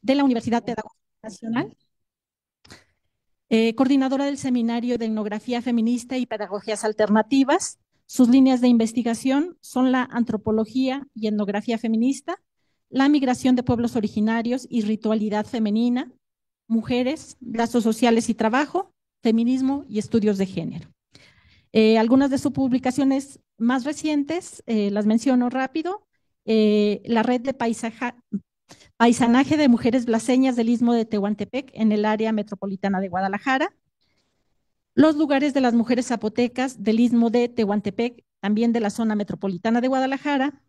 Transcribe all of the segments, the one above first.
de la Universidad Pedagógica Nacional, coordinadora del Seminario de Etnografía Feminista y Pedagogías Alternativas. Sus líneas de investigación son la antropología y etnografía feminista, la migración de pueblos originarios y ritualidad femenina, mujeres, lazos sociales y trabajo, feminismo y estudios de género. Algunas de sus publicaciones más recientes, las menciono rápido. La red de paisanaje de mujeres blaseñas del Istmo de Tehuantepec en el área metropolitana de Guadalajara. Los lugares de las mujeres zapotecas del Istmo de Tehuantepec, también de la zona metropolitana de Guadalajara.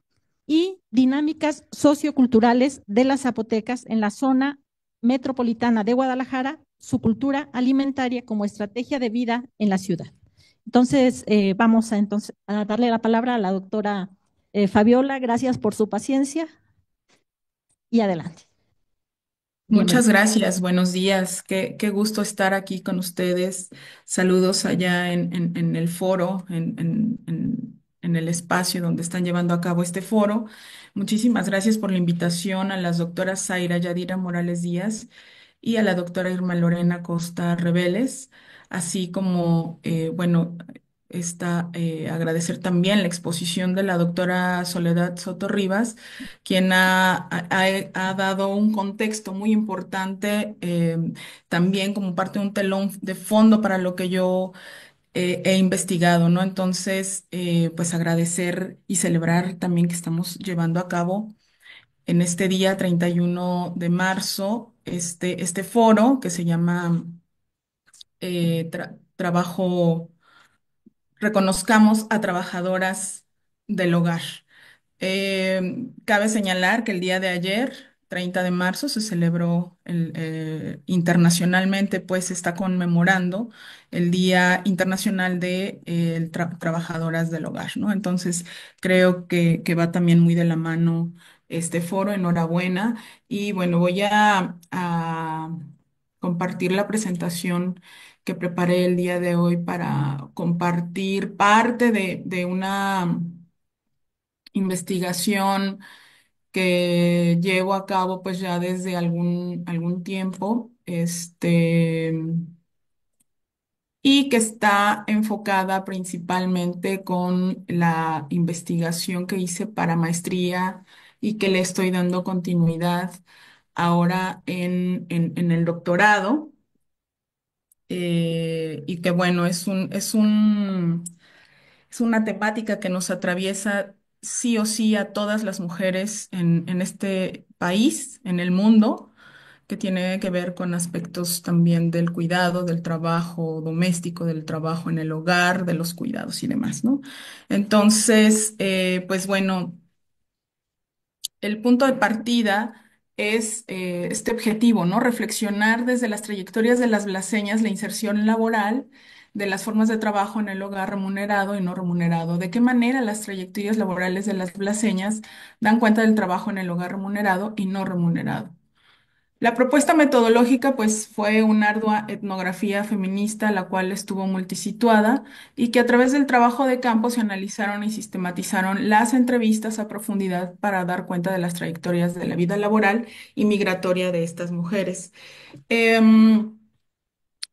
Y dinámicas socioculturales de las zapotecas en la zona metropolitana de Guadalajara, su cultura alimentaria como estrategia de vida en la ciudad. Entonces, vamos a darle la palabra a la doctora Fabiola. Gracias por su paciencia y adelante. Muchas Bienvenida. gracias, buenos días. Qué gusto estar aquí con ustedes. Saludos allá en el foro, en el espacio donde están llevando a cabo este foro. Muchísimas gracias por la invitación a las doctoras Zaira Yadira Morales Díaz y a la doctora Irma Lorena Costa Reveles, así como, bueno, agradecer también la exposición de la doctora Soledad Soto Rivas, quien ha dado un contexto muy importante, también como parte de un telón de fondo para lo que yo he investigado, ¿no? Entonces, pues agradecer y celebrar también que estamos llevando a cabo en este día 31 de marzo este foro que se llama Trabajo, reconozcamos a trabajadoras del hogar. Cabe señalar que el día de ayer, 30 de marzo, se celebró internacionalmente, pues se está conmemorando el Día Internacional de Trabajadoras del Hogar, ¿no? Entonces, creo que va también muy de la mano este foro. Enhorabuena. Y bueno, voy a compartir la presentación que preparé el día de hoy para compartir parte de una investigación que llevo a cabo pues ya desde algún tiempo, y que está enfocada principalmente con la investigación que hice para maestría y que le estoy dando continuidad ahora en el doctorado. Y que bueno, es una temática que nos atraviesa sí o sí a todas las mujeres en este país, en el mundo, que tiene que ver con aspectos también del cuidado, del trabajo doméstico, del trabajo en el hogar, de los cuidados y demás, ¿no? Entonces, pues bueno. El punto de partida es este objetivo, ¿no? Reflexionar desde las trayectorias de las blaseñas, la inserción laboral, de las formas de trabajo en el hogar remunerado y no remunerado. ¿De qué manera las trayectorias laborales de las blaseñas dan cuenta del trabajo en el hogar remunerado y no remunerado? La propuesta metodológica, pues, fue una ardua etnografía feminista, la cual estuvo multisituada y que a través del trabajo de campo se analizaron y sistematizaron las entrevistas a profundidad para dar cuenta de las trayectorias de la vida laboral y migratoria de estas mujeres. Em,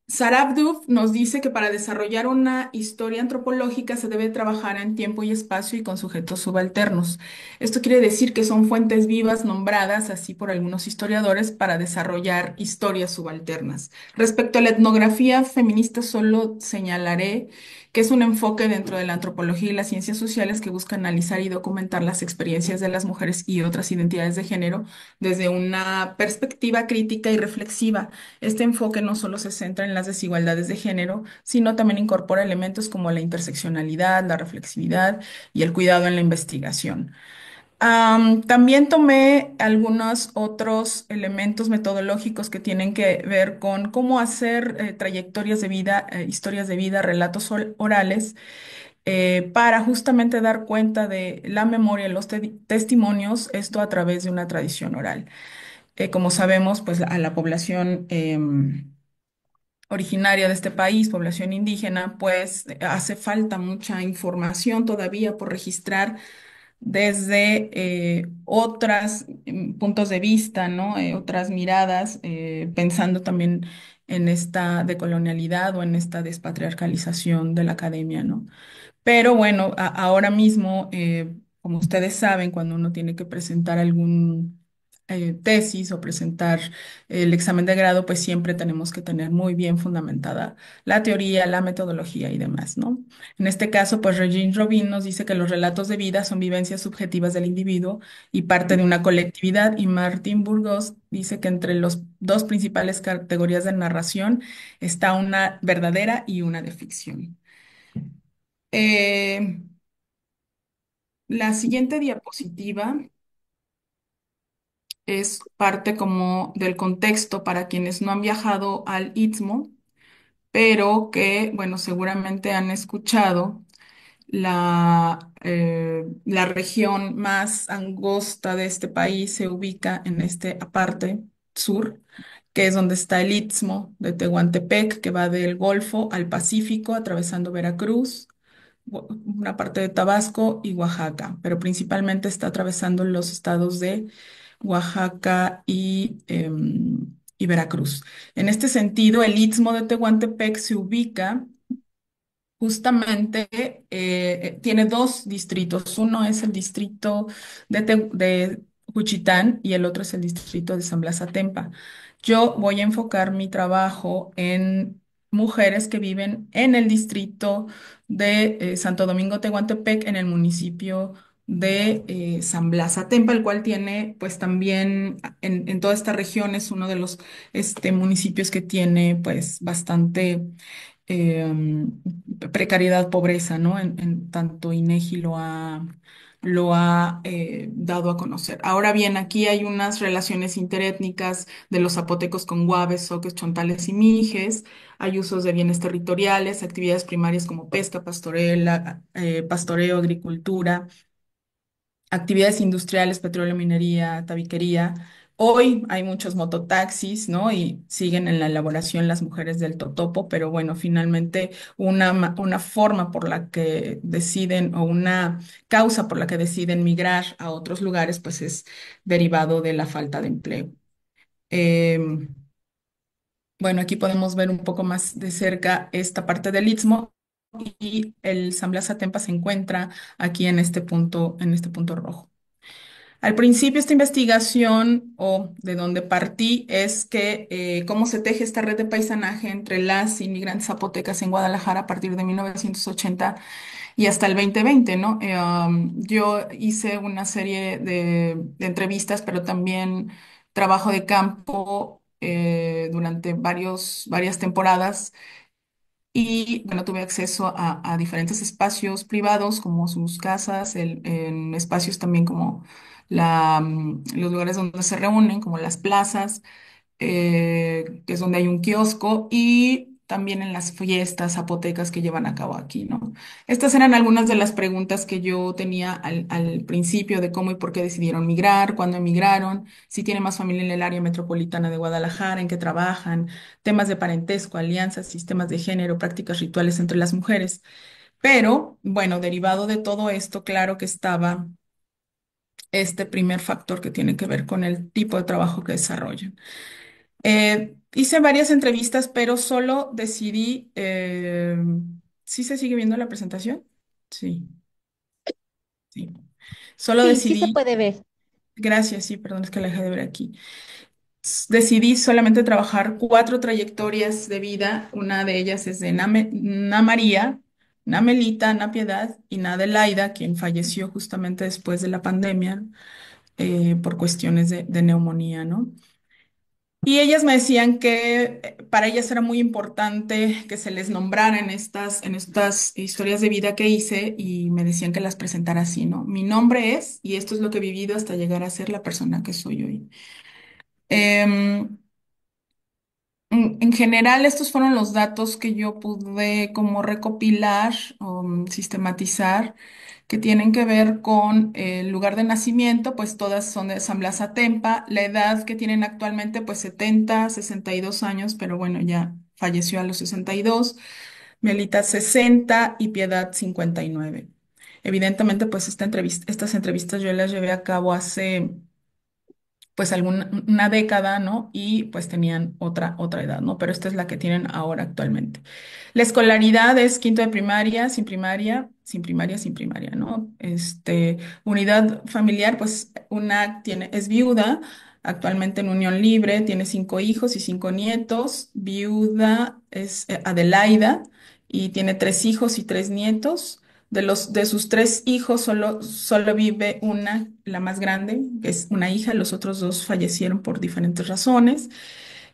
Sarah Abduf nos dice que para desarrollar una historia antropológica se debe trabajar en tiempo y espacio y con sujetos subalternos. Esto quiere decir que son fuentes vivas nombradas así por algunos historiadores para desarrollar historias subalternas. Respecto a la etnografía feminista, solo señalaré que es un enfoque dentro de la antropología y las ciencias sociales que busca analizar y documentar las experiencias de las mujeres y otras identidades de género desde una perspectiva crítica y reflexiva. Este enfoque no solo se centra en las desigualdades de género, sino también incorpora elementos como la interseccionalidad, la reflexividad y el cuidado en la investigación. También tomé algunos otros elementos metodológicos que tienen que ver con cómo hacer trayectorias de vida, historias de vida, relatos orales, para justamente dar cuenta de la memoria, los testimonios, esto a través de una tradición oral. Como sabemos, pues a la población originaria de este país, población indígena, pues hace falta mucha información todavía por registrar desde otros puntos de vista, ¿no? Otras miradas, pensando también en esta decolonialidad o en esta despatriarcalización de la academia, ¿no? Pero bueno, ahora mismo, como ustedes saben, cuando uno tiene que presentar algún tesis o presentar el examen de grado, pues siempre tenemos que tener muy bien fundamentada la teoría, la metodología y demás, ¿no? En este caso, pues Regine Robin nos dice que los relatos de vida son vivencias subjetivas del individuo y parte de una colectividad, y Martín Burgos dice que entre las dos principales categorías de narración está una verdadera y una de ficción. Eh, la siguiente diapositiva es parte como del contexto para quienes no han viajado al Istmo, pero que, bueno, seguramente han escuchado la región más angosta de este país se ubica en esta parte sur, que es donde está el Istmo de Tehuantepec, que va del Golfo al Pacífico, atravesando Veracruz, una parte de Tabasco y Oaxaca, pero principalmente está atravesando los estados de Oaxaca y Veracruz. En este sentido, el Istmo de Tehuantepec se ubica justamente, tiene dos distritos. Uno es el distrito de Juchitán y el otro es el distrito de San Blas Atempa. Yo voy a enfocar mi trabajo en mujeres que viven en el distrito de Santo Domingo Tehuantepec, en el municipio de San Blas Atempa, el cual tiene, pues también en toda esta región es uno de los municipios que tiene, pues, bastante eh, precariedad, pobreza, ¿no? En tanto INEGI lo ha dado a conocer. Ahora bien, aquí hay unas relaciones interétnicas de los zapotecos con guaves, zoques, chontales y mijes. Hay usos de bienes territoriales, actividades primarias como pesca, pastoreo, agricultura, actividades industriales, petróleo, minería, tabiquería. Hoy hay muchos mototaxis, ¿no? Y siguen en la elaboración las mujeres del totopo, pero bueno, finalmente una forma por la que deciden o una causa por la que deciden migrar a otros lugares, pues es derivado de la falta de empleo. Em, bueno, aquí podemos ver un poco más de cerca esta parte del Istmo y el San Blas Atempa se encuentra aquí en este punto rojo. Al principio, esta investigación o de donde partí es que cómo se teje esta red de paisanaje entre las inmigrantes zapotecas en Guadalajara a partir de 1980 y hasta el 2020, ¿no? Yo hice una serie de entrevistas, pero también trabajo de campo durante varias temporadas y bueno, tuve acceso a diferentes espacios privados, como sus casas, en espacios también como los lugares donde se reúnen, como las plazas, que es donde hay un kiosco, y también en las fiestas zapotecas que llevan a cabo aquí, ¿no? Estas eran algunas de las preguntas que yo tenía al principio de cómo y por qué decidieron migrar, cuándo emigraron, si tienen más familia en el área metropolitana de Guadalajara, en qué trabajan, temas de parentesco, alianzas, sistemas de género, prácticas rituales entre las mujeres. Pero, bueno, derivado de todo esto, claro que estaba este primer factor que tiene que ver con el tipo de trabajo que desarrollan. Hice varias entrevistas, pero solo decidí, ¿sí se sigue viendo la presentación? Sí, sí. Solo Sí, sí se decidí, puede ver. gracias, sí, perdón, es que la dejé de ver aquí. Decidí solamente trabajar cuatro trayectorias de vida. Una de ellas es de Na María, Na Melita, Na Piedad y Na Adelaida, quien falleció justamente después de la pandemia por cuestiones de neumonía, ¿no? Y ellas me decían que para ellas era muy importante que se les nombrara en estas historias de vida que hice y me decían que las presentara así, ¿no? Mi nombre es, y esto es lo que he vivido hasta llegar a ser la persona que soy hoy. Em, en general, estos fueron los datos que yo pude como recopilar o sistematizar que tienen que ver con el lugar de nacimiento, pues todas son de San Blas Atempa. La edad que tienen actualmente, pues 62 años, pero bueno, ya falleció a los 62. Melita 60 y Piedad 59. Evidentemente, pues estas entrevistas yo las llevé a cabo hace pues alguna una década, ¿no? Y pues tenían otra edad, ¿no? Pero esta es la que tienen ahora actualmente. La escolaridad es quinto de primaria, sin primaria, sin primaria, sin primaria, ¿no? Unidad familiar, pues es viuda, actualmente en unión libre, tiene 5 hijos y 5 nietos. Viuda es Adelaida y tiene 3 hijos y 3 nietos. De sus 3 hijos, solo vive una, la más grande, que es una hija, los otros dos fallecieron por diferentes razones.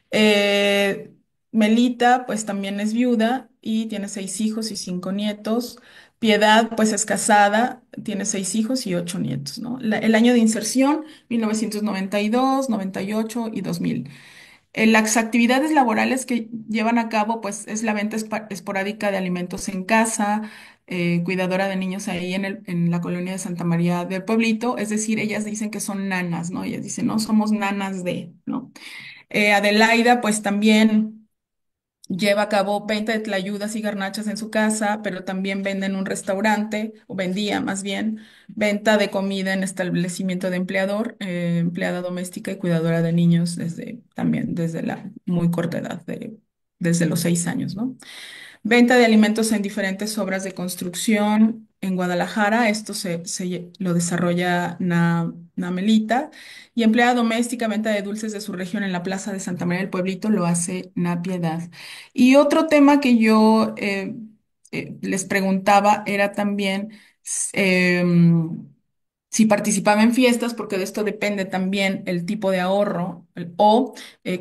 Eh, Melita, pues también es viuda y tiene 6 hijos y 5 nietos. Piedad, pues es casada, tiene 6 hijos y 8 nietos, ¿no? El año de inserción, 1992, 98 y 2000. Las actividades laborales que llevan a cabo, pues, es la venta esporádica de alimentos en casa, cuidadora de niños ahí en la colonia de Santa María del Pueblito. Es decir, ellas dicen que son nanas, ¿no? Ellas dicen, no, somos nanas de, ¿no? Adelaida, pues también lleva a cabo venta de tlayudas y garnachas en su casa, pero también vende en un restaurante, o vendía más bien, venta de comida en establecimiento de empleada doméstica y cuidadora de niños también desde la muy corta edad, desde los 6 años, ¿no? Venta de alimentos en diferentes obras de construcción en Guadalajara. Esto lo desarrolla Namelita. Y empleada doméstica, venta de dulces de su región en la Plaza de Santa María del Pueblito lo hace Na Piedad. Y otro tema que yo les preguntaba era también si participaba en fiestas, porque de esto depende también el tipo de ahorro o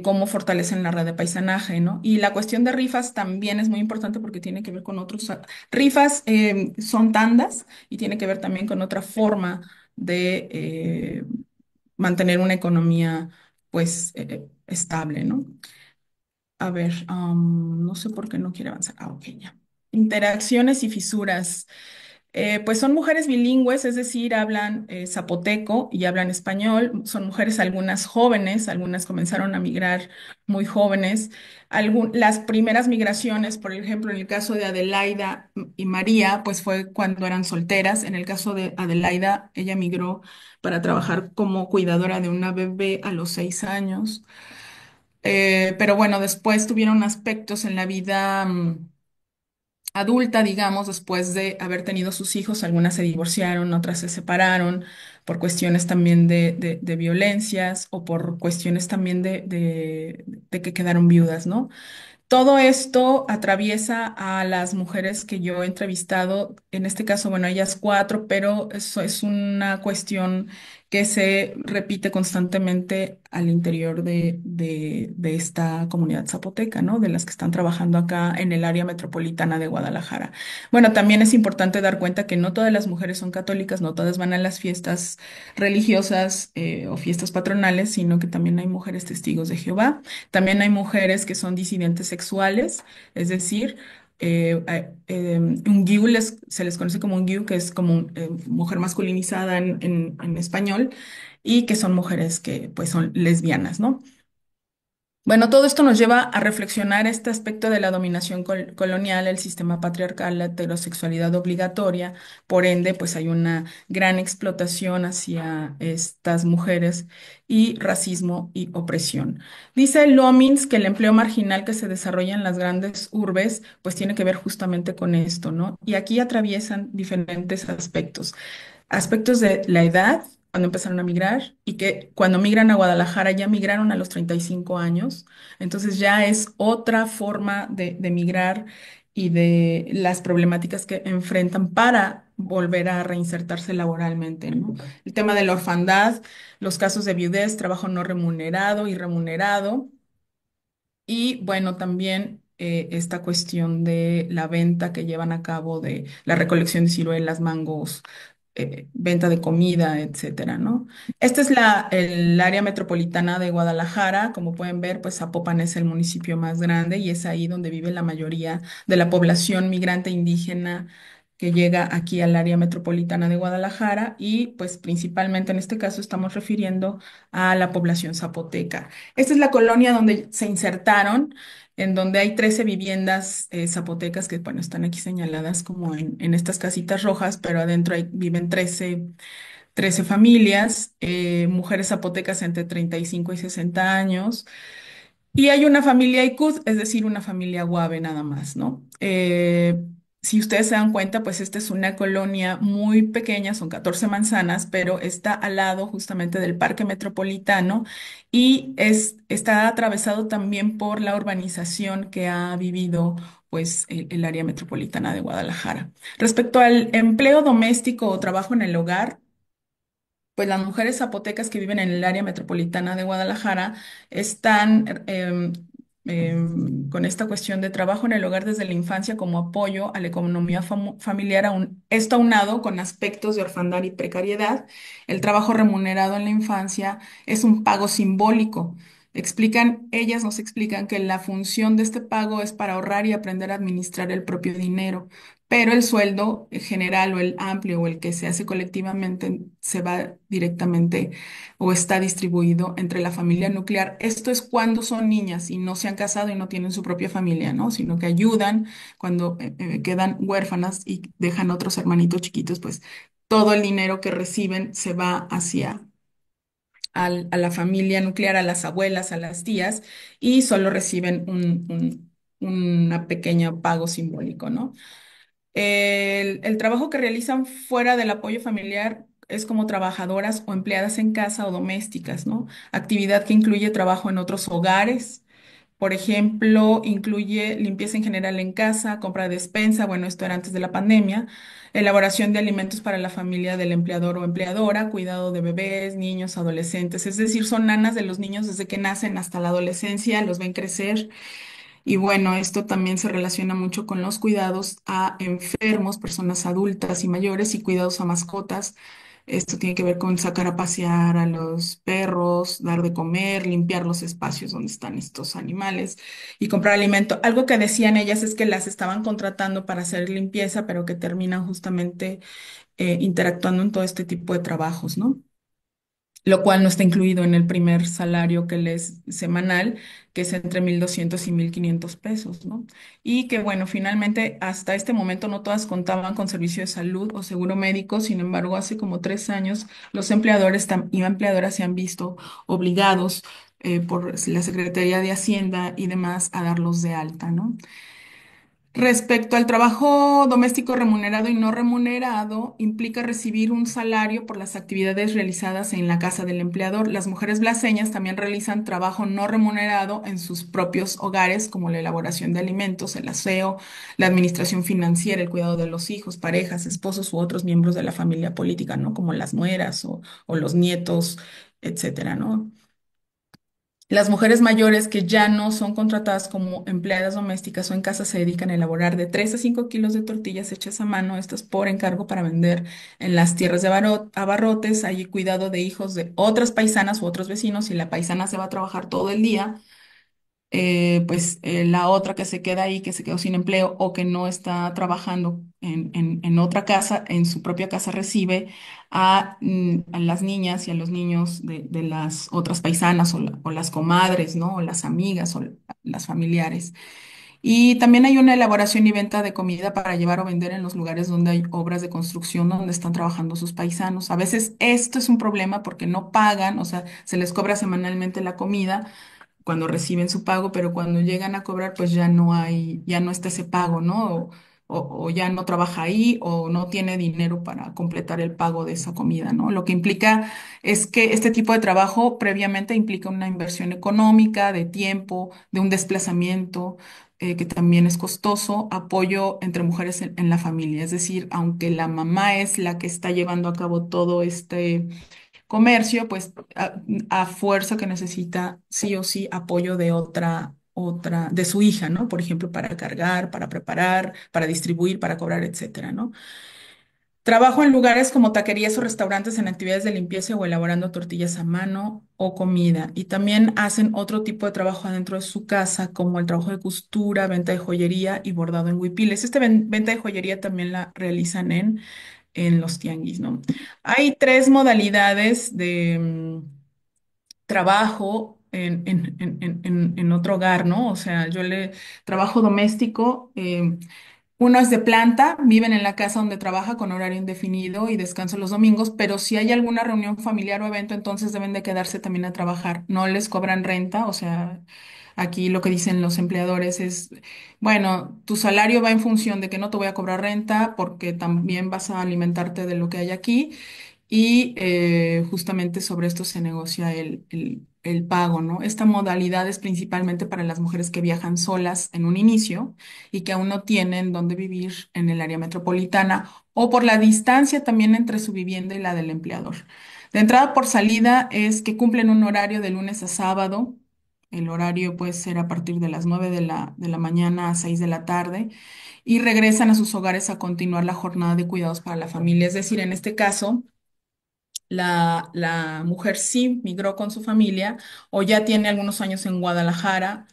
cómo fortalecen la red de paisanaje, ¿no? Y la cuestión de rifas también es muy importante porque tiene que ver con otros. Rifas son tandas y tiene que ver también con otra forma de mantener una economía, pues, estable, ¿no? A ver, no sé por qué no quiere avanzar. Ah, ok, ya. Interacciones y fisuras. Pues son mujeres bilingües, es decir, hablan zapoteco y hablan español. Son mujeres algunas jóvenes, algunas comenzaron a migrar muy jóvenes. Las primeras migraciones, por ejemplo, en el caso de Adelaida y María, pues fue cuando eran solteras. En el caso de Adelaida, ella migró para trabajar como cuidadora de una bebé a los 6 años. Pero bueno, después tuvieron aspectos en la vida. Adulta, digamos, después de haber tenido sus hijos, algunas se divorciaron, otras se separaron por cuestiones también de violencias o por cuestiones también de que quedaron viudas, ¿no? Todo esto atraviesa a las mujeres que yo he entrevistado, en este caso, bueno, ellas cuatro, pero eso es una cuestión que se repite constantemente al interior de esta comunidad zapoteca, ¿no? De las que están trabajando acá en el área metropolitana de Guadalajara. Bueno, también es importante dar cuenta que no todas las mujeres son católicas, no todas van a las fiestas religiosas o fiestas patronales, sino que también hay mujeres testigos de Jehová. También hay mujeres que son disidentes sexuales, es decir, un GIU se les conoce como un GIU, que es como mujer masculinizada en español, y que son mujeres que pues son lesbianas, ¿no? Bueno, todo esto nos lleva a reflexionar este aspecto de la dominación colonial, el sistema patriarcal, la heterosexualidad obligatoria. Por ende, pues hay una gran explotación hacia estas mujeres y racismo y opresión. Dice Lomins que el empleo marginal que se desarrolla en las grandes urbes, pues tiene que ver justamente con esto, ¿no? Y aquí atraviesan diferentes aspectos. Aspectos de la edad, cuando empezaron a migrar, y que cuando migran a Guadalajara ya migraron a los 35 años, entonces ya es otra forma de migrar y de las problemáticas que enfrentan para volver a reinsertarse laboralmente, ¿no? El tema de la orfandad, los casos de viudez, trabajo no remunerado y remunerado, y bueno, también esta cuestión de la venta que llevan a cabo de la recolección de ciruelas, mangos, venta de comida, etcétera, ¿no? Esta es el área metropolitana de Guadalajara. Como pueden ver, pues Zapopan es el municipio más grande y es ahí donde vive la mayoría de la población migrante indígena que llega aquí al área metropolitana de Guadalajara y pues principalmente en este caso estamos refiriendo a la población zapoteca. Esta es la colonia donde se insertaron, en donde hay 13 viviendas zapotecas que, bueno, están aquí señaladas como en estas casitas rojas, pero adentro viven 13 familias, mujeres zapotecas entre 35 y 60 años. Y hay una familia Ikud, es decir, una familia Guave nada más, ¿no? Si ustedes se dan cuenta, pues esta es una colonia muy pequeña, son 14 manzanas, pero está al lado justamente del Parque Metropolitano y está atravesado también por la urbanización que ha vivido pues el área metropolitana de Guadalajara. Respecto al empleo doméstico o trabajo en el hogar, pues las mujeres zapotecas que viven en el área metropolitana de Guadalajara están con esta cuestión de trabajo en el hogar desde la infancia como apoyo a la economía familiar, esto aunado con aspectos de orfandad y precariedad. El trabajo remunerado en la infancia es un pago simbólico. Ellas nos explican que la función de este pago es para ahorrar y aprender a administrar el propio dinero, pero el sueldo general o el amplio o el que se hace colectivamente se va directamente o está distribuido entre la familia nuclear. Esto es cuando son niñas y no se han casado y no tienen su propia familia, ¿no? Sino que ayudan cuando quedan huérfanas y dejan otros hermanitos chiquitos, pues todo el dinero que reciben se va hacia a la familia nuclear, a las abuelas, a las tías, y solo reciben una pequeña pago simbólico, ¿no? El trabajo que realizan fuera del apoyo familiar es como trabajadoras o empleadas en casa o domésticas, ¿no? Actividad que incluye trabajo en otros hogares. Por ejemplo, incluye limpieza en general en casa, compra de despensa, bueno, esto era antes de la pandemia, elaboración de alimentos para la familia del empleador o empleadora, cuidado de bebés, niños, adolescentes, es decir, son nanas de los niños desde que nacen hasta la adolescencia, los ven crecer y bueno, esto también se relaciona mucho con los cuidados a enfermos, personas adultas y mayores y cuidados a mascotas. Esto tiene que ver con sacar a pasear a los perros, dar de comer, limpiar los espacios donde están estos animales y comprar alimento. Algo que decían ellas es que las estaban contratando para hacer limpieza, pero que terminan justamente interactuando en todo este tipo de trabajos, ¿no? Lo cual no está incluido en el primer salario que les semanal, que es entre 1,200 y 1,500 pesos, ¿no? Y que, bueno, finalmente hasta este momento no todas contaban con servicio de salud o seguro médico, sin embargo, hace como 3 años los empleadores y empleadoras se han visto obligados por la Secretaría de Hacienda y demás a darlos de alta, ¿no? Respecto al trabajo doméstico remunerado y no remunerado, implica recibir un salario por las actividades realizadas en la casa del empleador. Las mujeres blaseñas también realizan trabajo no remunerado en sus propios hogares, como la elaboración de alimentos, el aseo, la administración financiera, el cuidado de los hijos, parejas, esposos u otros miembros de la familia política, ¿no? Como las nueras o los nietos, etcétera, ¿no? Las mujeres mayores que ya no son contratadas como empleadas domésticas o en casa se dedican a elaborar de 3 a 5 kilos de tortillas hechas a mano, estas por encargo para vender en las tierras de abarrotes. Hay cuidado de hijos de otras paisanas u otros vecinos y la paisana se va a trabajar todo el día la otra que se queda ahí, que se quedó sin empleo o que no está trabajando en otra casa, en su propia casa recibe a las niñas y a los niños de las otras paisanas o las comadres, ¿no? O las amigas o las familiares. Y también hay una elaboración y venta de comida para llevar o vender en los lugares donde hay obras de construcción, donde están trabajando sus paisanos. A veces esto es un problema porque no pagan, o sea, se les cobra semanalmente la comida cuando reciben su pago, pero cuando llegan a cobrar, pues ya no está ese pago, ¿no? O ya no trabaja ahí o no tiene dinero para completar el pago de esa comida, ¿no? Lo que implica es que este tipo de trabajo previamente implica una inversión económica, de tiempo, de un desplazamiento. Que también es costoso, apoyo entre mujeres en la familia. Es decir, aunque la mamá es la que está llevando a cabo todo este comercio, pues a fuerza que necesita sí o sí apoyo de de su hija, ¿no? Por ejemplo, para cargar, para preparar, para distribuir, para cobrar, etcétera, ¿no? Trabajo en lugares como taquerías o restaurantes en actividades de limpieza o elaborando tortillas a mano o comida. Y también hacen otro tipo de trabajo adentro de su casa, como el trabajo de costura, venta de joyería y bordado en huipiles. Venta de joyería también la realizan en los tianguis, ¿no? Hay tres modalidades de trabajo en otro hogar, ¿no? O sea, trabajo doméstico. Uno es de planta, viven en la casa donde trabaja con horario indefinido y descanso los domingos, pero si hay alguna reunión familiar o evento, entonces deben de quedarse también a trabajar. No les cobran renta, o sea, aquí lo que dicen los empleadores es, bueno, tu salario va en función de que no te voy a cobrar renta porque también vas a alimentarte de lo que hay aquí y justamente sobre esto se negocia el pago, ¿no? Esta modalidad es principalmente para las mujeres que viajan solas en un inicio y que aún no tienen dónde vivir en el área metropolitana o por la distancia también entre su vivienda y la del empleador. De entrada por salida es que cumplen un horario de lunes a sábado. El horario puede ser a partir de las 9 de la mañana a 6 de la tarde y regresan a sus hogares a continuar la jornada de cuidados para la familia. Es decir, en este caso la mujer sí migró con su familia o ya tiene algunos años en Guadalajara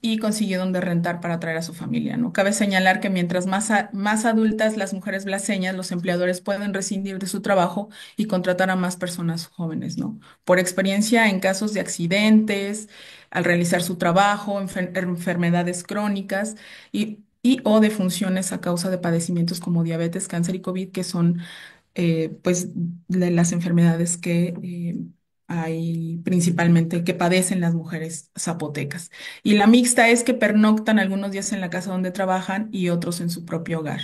y consiguió donde rentar para traer a su familia, ¿no? Cabe señalar que mientras más adultas las mujeres blaseñas, los empleadores pueden rescindir de su trabajo y contratar a más personas jóvenes, ¿no? Por experiencia en casos de accidentes, al realizar su trabajo, enfermedades crónicas y o de funciones a causa de padecimientos como diabetes, cáncer y COVID, que son pues de las enfermedades que hay principalmente que padecen las mujeres zapotecas. Y la mixta es que pernoctan algunos días en la casa donde trabajan y otros en su propio hogar.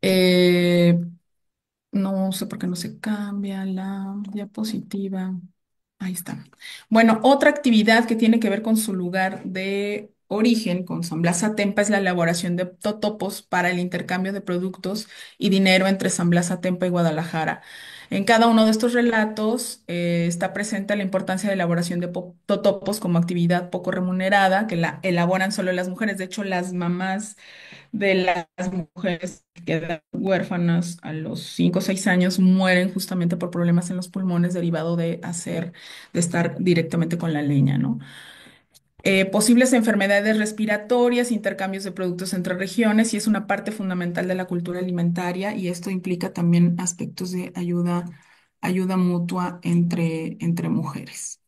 Eh, no sé por qué no se cambia la diapositiva. Ahí está. Bueno, otra actividad que tiene que ver con su lugar de origen, con San Blas Atempa, es la elaboración de totopos para el intercambio de productos y dinero entre San Blas Atempa y Guadalajara. En cada uno de estos relatos está presente la importancia de elaboración de totopos como actividad poco remunerada, que la elaboran solo las mujeres. De hecho, las mamás de las mujeres que quedan huérfanas a los 5 o 6 años mueren justamente por problemas en los pulmones derivado de estar directamente con la leña, ¿no? Posibles enfermedades respiratorias, intercambios de productos entre regiones y es una parte fundamental de la cultura alimentaria y esto implica también aspectos de ayuda mutua entre mujeres.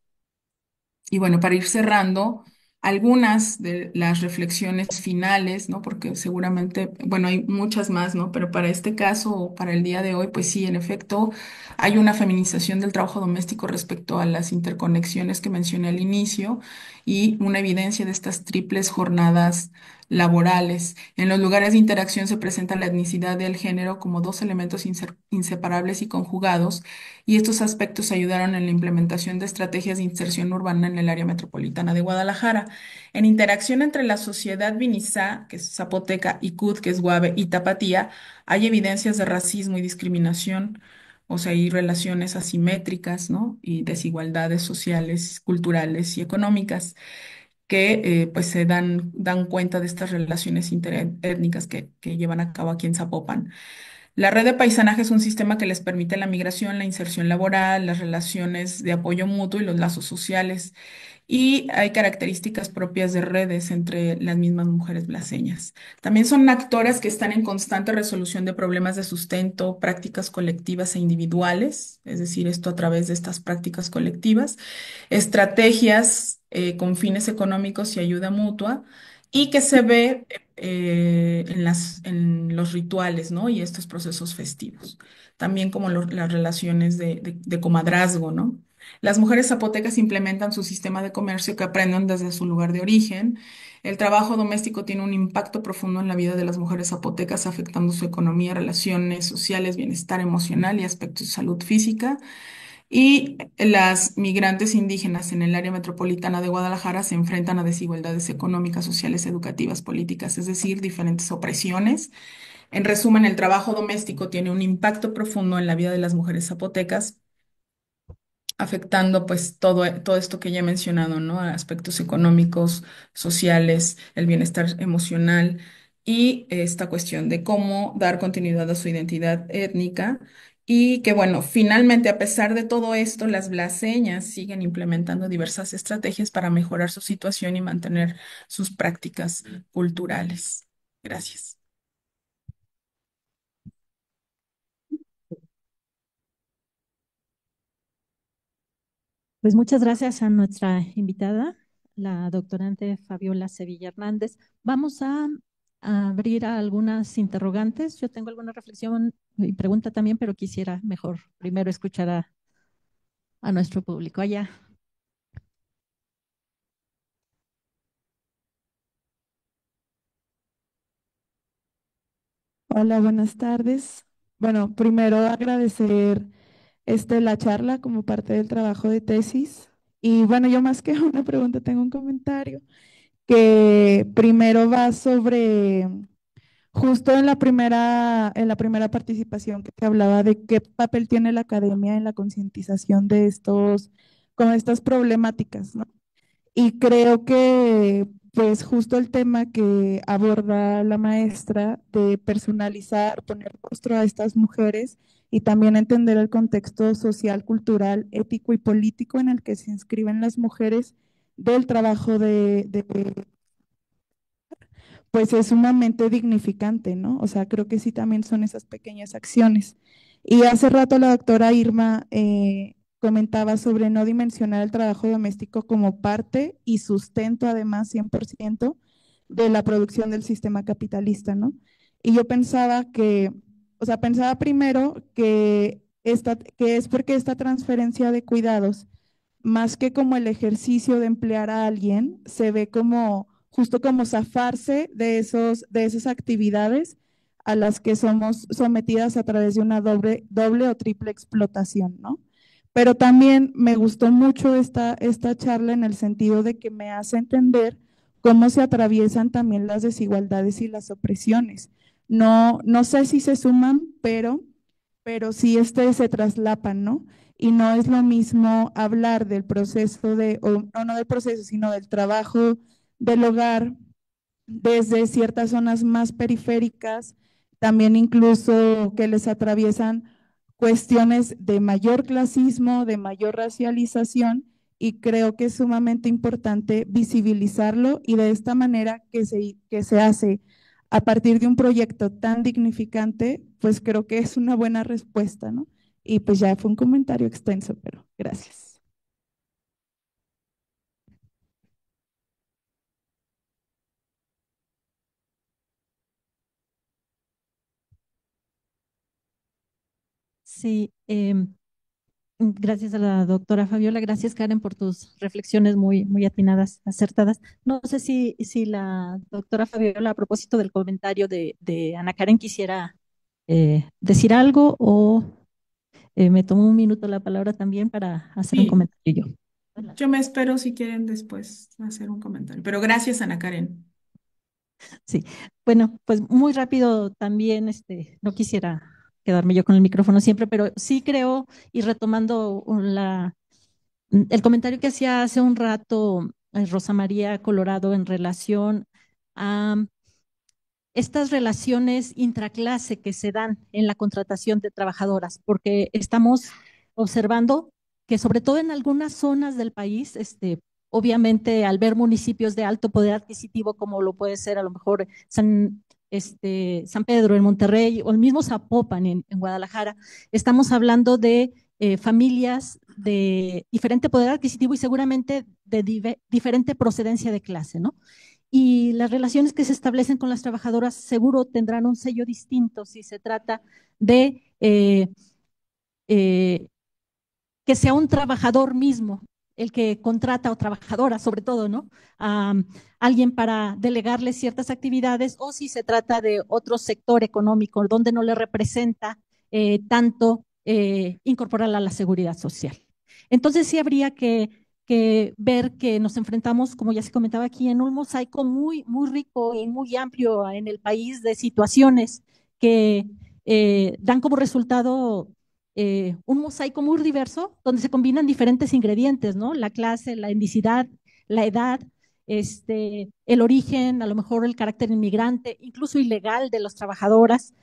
Y bueno, para ir cerrando, algunas de las reflexiones finales, ¿no? Porque seguramente, bueno, hay muchas más, ¿no? Pero para este caso o para el día de hoy, pues sí, en efecto, hay una feminización del trabajo doméstico respecto a las interconexiones que mencioné al inicio y una evidencia de estas triples jornadas laborales. En los lugares de interacción se presenta la etnicidad del género como dos elementos inseparables y conjugados y estos aspectos ayudaron en la implementación de estrategias de inserción urbana en el área metropolitana de Guadalajara. En interacción entre la sociedad vinizá, que es zapoteca, y Cud, que es guave, y tapatía, hay evidencias de racismo y discriminación, o sea, hay relaciones asimétricas, ¿no? Y desigualdades sociales, culturales y económicas que pues dan cuenta de estas relaciones interétnicas que llevan a cabo aquí en Zapopan. La red de paisanaje es un sistema que les permite la migración, la inserción laboral, las relaciones de apoyo mutuo y los lazos sociales. Y hay características propias de redes entre las mismas mujeres blaseñas. También son actoras que están en constante resolución de problemas de sustento, prácticas colectivas e individuales, es decir, esto a través de estas prácticas colectivas, estrategias con fines económicos y ayuda mutua, y que se ve en los rituales, ¿no? Y estos procesos festivos. También como las relaciones de comadrazgo, ¿no? Las mujeres zapotecas implementan su sistema de comercio que aprenden desde su lugar de origen. El trabajo doméstico tiene un impacto profundo en la vida de las mujeres zapotecas, afectando su economía, relaciones sociales, bienestar emocional y aspectos de salud física. Y las migrantes indígenas en el área metropolitana de Guadalajara se enfrentan a desigualdades económicas, sociales, educativas, políticas, es decir, diferentes opresiones. En resumen, el trabajo doméstico tiene un impacto profundo en la vida de las mujeres zapotecas afectando pues todo esto que ya he mencionado, ¿no? Aspectos económicos, sociales, el bienestar emocional y esta cuestión de cómo dar continuidad a su identidad étnica y que, bueno, finalmente, a pesar de todo esto, las blaseñas siguen implementando diversas estrategias para mejorar su situación y mantener sus prácticas culturales. Gracias. Pues muchas gracias a nuestra invitada, la doctorante Fabiola Sevilla Hernández. Vamos a abrir a algunas interrogantes. Yo tengo alguna reflexión y pregunta también, pero quisiera mejor primero escuchar a nuestro público allá. Hola, buenas tardes. Bueno, primero agradecer la charla como parte del trabajo de tesis. Y bueno, yo más que una pregunta tengo un comentario que primero va sobre justo en la primera participación que te hablaba de qué papel tiene la academia en la concientización de con estas problemáticas, ¿no? Y creo que, pues, justo el tema que aborda la maestra de personalizar, poner rostro a estas mujeres y también entender el contexto social, cultural, ético y político en el que se inscriben las mujeres del trabajo pues es sumamente dignificante, ¿no? O sea, creo que sí también son esas pequeñas acciones. Y hace rato la doctora Irma comentaba sobre no dimensionar el trabajo doméstico como parte y sustento, además, 100% de la producción del sistema capitalista, ¿no? Y yo pensaba o sea, pensaba primero que es porque esta transferencia de cuidados más que como el ejercicio de emplear a alguien, se ve como justo como zafarse de esas actividades a las que somos sometidas a través de una doble o triple explotación, ¿no? Pero también me gustó mucho esta charla en el sentido de que me hace entender cómo se atraviesan también las desigualdades y las opresiones. No sé si se suman, pero sí se traslapan, ¿no? Y no es lo mismo hablar del proceso o no del proceso, sino del trabajo del hogar desde ciertas zonas más periféricas, también incluso que les atraviesan cuestiones de mayor clasismo, de mayor racialización, y creo que es sumamente importante visibilizarlo y de esta manera que se hace a partir de un proyecto tan dignificante, pues creo que es una buena respuesta, ¿no? Y pues ya fue un comentario extenso, pero gracias. Sí, gracias a la doctora Fabiola, gracias Karen por tus reflexiones muy atinadas, acertadas. No sé si la doctora Fabiola, a propósito del comentario de Ana Karen, quisiera decir algo o me tomo un minuto la palabra también para hacer un Sí, comentario yo. yo me espero si quieren después hacer un comentario. Pero gracias, Ana Karen. Sí, bueno, pues muy rápido también, no quisiera quedarme yo con el micrófono siempre, pero sí creo, y retomando el comentario que hacía hace un rato Rosa María Colorado en relación a estas relaciones intraclase que se dan en la contratación de trabajadoras, porque estamos observando que sobre todo en algunas zonas del país, obviamente al ver municipios de alto poder adquisitivo como lo puede ser a lo mejor San Pedro en Monterrey o el mismo Zapopan en Guadalajara, estamos hablando de familias de diferente poder adquisitivo y seguramente de diferente procedencia de clase, ¿no? Y las relaciones que se establecen con las trabajadoras seguro tendrán un sello distinto si se trata de eh, que sea un trabajador mismo el que contrata o trabajadora, sobre todo, ¿no? A alguien para delegarle ciertas actividades o si se trata de otro sector económico donde no le representa tanto incorporarla a la seguridad social. Entonces sí habría que ver que nos enfrentamos, como ya se comentaba aquí, en un mosaico muy rico y muy amplio en el país de situaciones que dan como resultado un mosaico muy diverso donde se combinan diferentes ingredientes, ¿no? La clase, la etnicidad, la edad, el origen, a lo mejor el carácter inmigrante, incluso ilegal de las trabajadoras,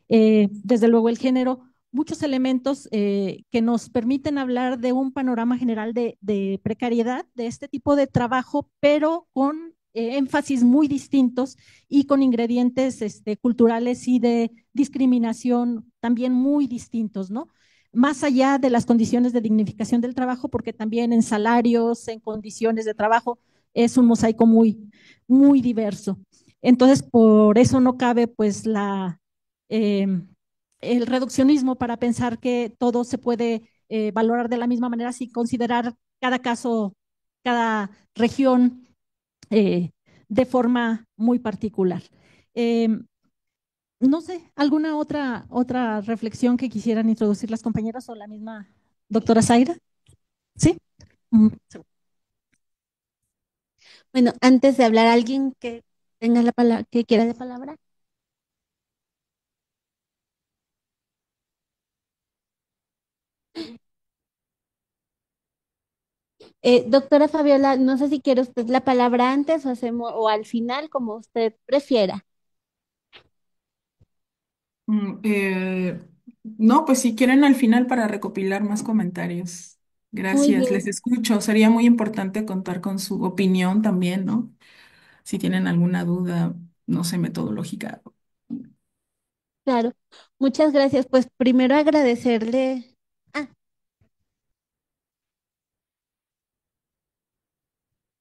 desde luego el género, muchos elementos que nos permiten hablar de un panorama general de precariedad de este tipo de trabajo, pero con énfasis muy distintos y con ingredientes culturales y de discriminación también muy distintos, ¿no? Más allá de las condiciones de dignificación del trabajo, porque también en salarios, en condiciones de trabajo, es un mosaico muy, muy diverso. Entonces, por eso no cabe pues eh, el reduccionismo para pensar que todo se puede valorar de la misma manera sin considerar cada caso, cada región eh, de forma muy particular. Eh, no sé, ¿alguna otra reflexión que quisieran introducir las compañeras o la misma doctora Zaira? ¿Sí? Sí. Bueno, antes de hablar, alguien que tenga la palabra, que quiera la palabra. Doctora Fabiola, no sé si quiere usted la palabra antes o hacemos o al final, como usted prefiera. Mm, no, pues si quieren al final para recopilar más comentarios. Muy Gracias, les bien, escucho. Sería muy importante contar con su opinión también, ¿no? Si tienen alguna duda, no sé, metodológica. claro. Muchas gracias. Pues primero agradecerle. Ah,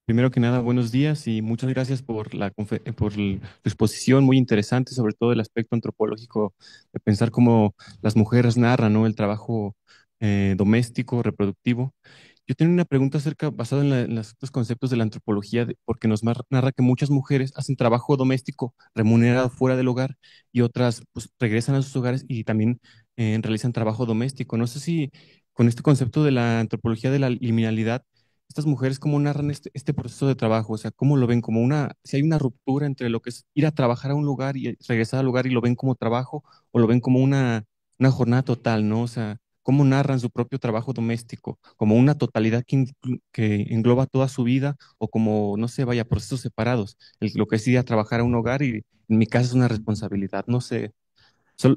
Primero que nada, buenos días y muchas gracias por tu exposición muy interesante, sobre todo el aspecto antropológico de pensar cómo las mujeres narran, ¿no? El trabajo doméstico, reproductivo. Yo tengo una pregunta basada en los conceptos de la antropología, porque nos narra que muchas mujeres hacen trabajo doméstico remunerado fuera del hogar y otras pues, regresan a sus hogares y también realizan trabajo doméstico. No sé si con este concepto de la antropología de la liminalidad estas mujeres cómo narran este proceso de trabajo, o sea, cómo lo ven como si hay una ruptura entre lo que es ir a trabajar a un lugar y regresar al lugar y lo ven como trabajo o lo ven como una jornada total, ¿no? O sea, cómo narran su propio trabajo doméstico, como una totalidad que engloba toda su vida o como, no sé, vaya, procesos separados, lo que es ir a trabajar a un hogar y en mi caso es una responsabilidad, no sé.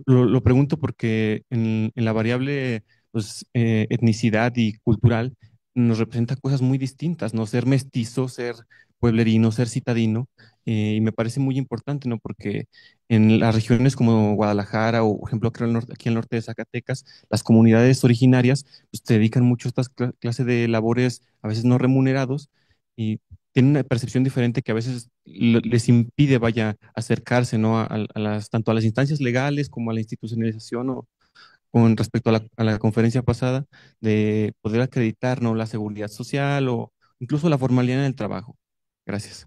Lo pregunto porque en la variable pues, etnicidad y cultural nos representa cosas muy distintas, ¿no? Ser mestizo, ser pueblerino, ser citadino, y me parece muy importante, ¿no? Porque en las regiones como Guadalajara o, por ejemplo, creo aquí al norte de Zacatecas, las comunidades originarias pues, se dedican mucho a estas clases de labores a veces no remunerados y tienen una percepción diferente que a veces les impide, vaya, acercarse, ¿no? Tanto a las instancias legales como a la institucionalización o con respecto a la conferencia pasada de poder acreditar, ¿no? La seguridad social o incluso la formalidad en el trabajo. Gracias.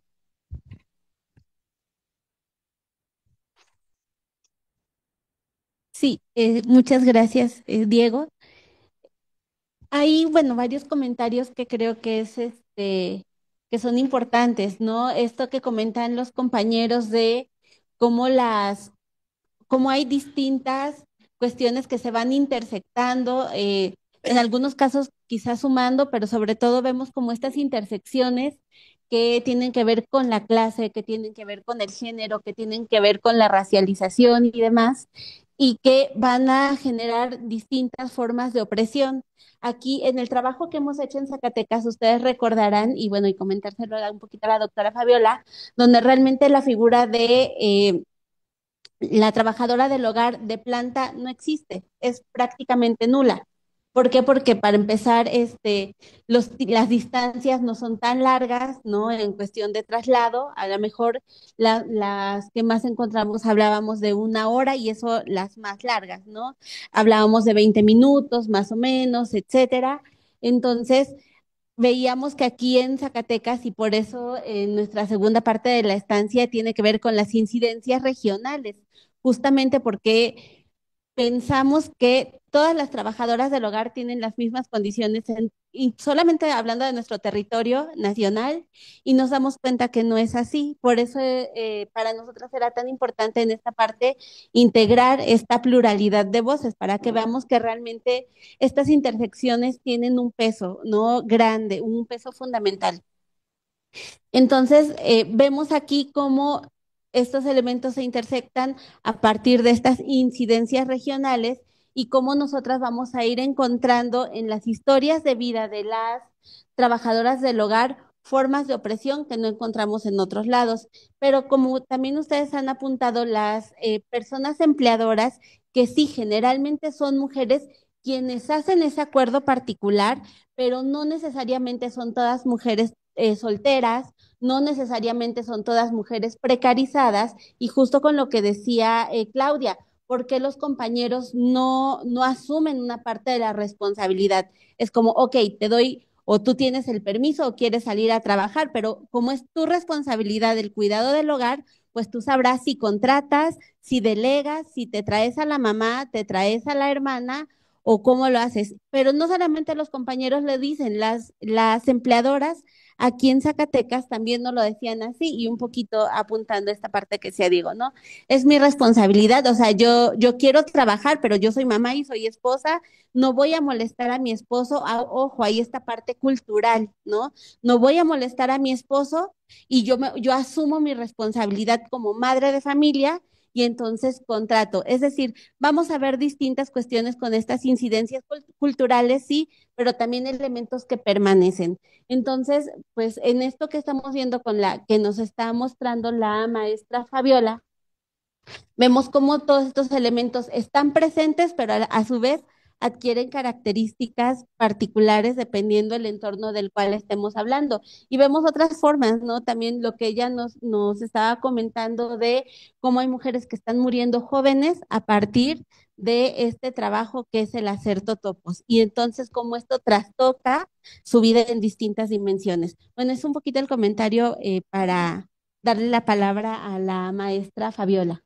sí, muchas gracias, Diego. Hay, bueno, varios comentarios que creo que que son importantes, ¿no? Esto que comentan los compañeros de cómo cómo hay distintas cuestiones que se van intersectando, en algunos casos quizás sumando, pero sobre todo vemos como estas intersecciones que tienen que ver con la clase, que tienen que ver con el género, que tienen que ver con la racialización y demás, y que van a generar distintas formas de opresión. Aquí en el trabajo que hemos hecho en Zacatecas, ustedes recordarán, y bueno, y comentárselo un poquito a la doctora Fabiola, donde realmente la figura de la trabajadora del hogar de planta no existe, es prácticamente nula. ¿Por qué? Porque para empezar, las distancias no son tan largas, ¿no? En cuestión de traslado, a lo mejor las que más encontramos hablábamos de una hora y eso las más largas, ¿no? Hablábamos de 20 minutos más o menos, etcétera. Entonces, veíamos que aquí en Zacatecas, y por eso en nuestra segunda parte de la estancia tiene que ver con las incidencias regionales, justamente porque pensamos que todas las trabajadoras del hogar tienen las mismas condiciones, y solamente hablando de nuestro territorio nacional, y nos damos cuenta que no es así. Por eso para nosotros era tan importante en esta parte integrar esta pluralidad de voces, para que veamos que realmente estas intersecciones tienen un peso, ¿no? Grande, un peso fundamental. Entonces, vemos aquí cómo estos elementos se intersectan a partir de estas incidencias regionales y cómo nosotras vamos a ir encontrando en las historias de vida de las trabajadoras del hogar formas de opresión que no encontramos en otros lados. Pero como también ustedes han apuntado, las personas empleadoras, que sí, generalmente son mujeres quienes hacen ese acuerdo particular, pero no necesariamente son todas mujeres solteras, no necesariamente son todas mujeres precarizadas, y justo con lo que decía Claudia, ¿por qué los compañeros no asumen una parte de la responsabilidad? Es como, ok, te doy o tú tienes el permiso o quieres salir a trabajar, pero como es tu responsabilidad el cuidado del hogar, pues tú sabrás si contratas, si delegas, si te traes a la mamá, te traes a la hermana o cómo lo haces. Pero no solamente los compañeros le dicen, las empleadoras aquí en Zacatecas también nos lo decían así y un poquito apuntando esta parte que decía Diego, ¿no? Es mi responsabilidad, o sea, yo quiero trabajar, pero yo soy mamá y soy esposa, no voy a molestar a mi esposo, ojo, ahí esta parte cultural, ¿no? No voy a molestar a mi esposo y yo asumo mi responsabilidad como madre de familia y entonces contrato. Es decir, vamos a ver distintas cuestiones con estas incidencias culturales, sí, pero también elementos que permanecen. Entonces, pues en esto que estamos viendo con la que nos está mostrando la maestra Fabiola, vemos cómo todos estos elementos están presentes, pero a su vez adquieren características particulares dependiendo del entorno del cual estemos hablando. Y vemos otras formas, ¿no? También lo que ella nos estaba comentando de cómo hay mujeres que están muriendo jóvenes a partir de este trabajo que es el hacer totopos. Y entonces cómo esto trastoca su vida en distintas dimensiones. Bueno, es un poquito el comentario para darle la palabra a la maestra Fabiola.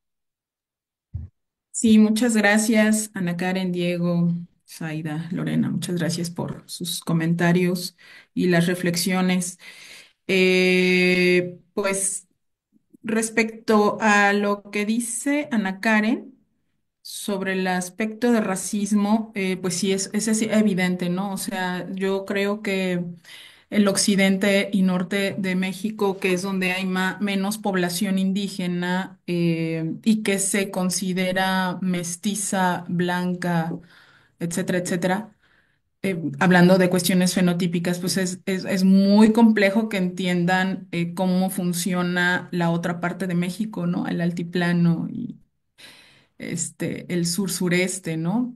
Sí, muchas gracias, Ana Karen, Diego, Zaida, Lorena. Muchas gracias por sus comentarios y las reflexiones. Pues respecto a lo que dice Ana Karen sobre el aspecto de racismo, pues sí, es así evidente, ¿no? O sea, yo creo que el occidente y norte de México, que es donde hay menos población indígena y que se considera mestiza, blanca, etcétera, etcétera, hablando de cuestiones fenotípicas, pues es muy complejo que entiendan cómo funciona la otra parte de México, ¿no? El altiplano y el sur-sureste, ¿no?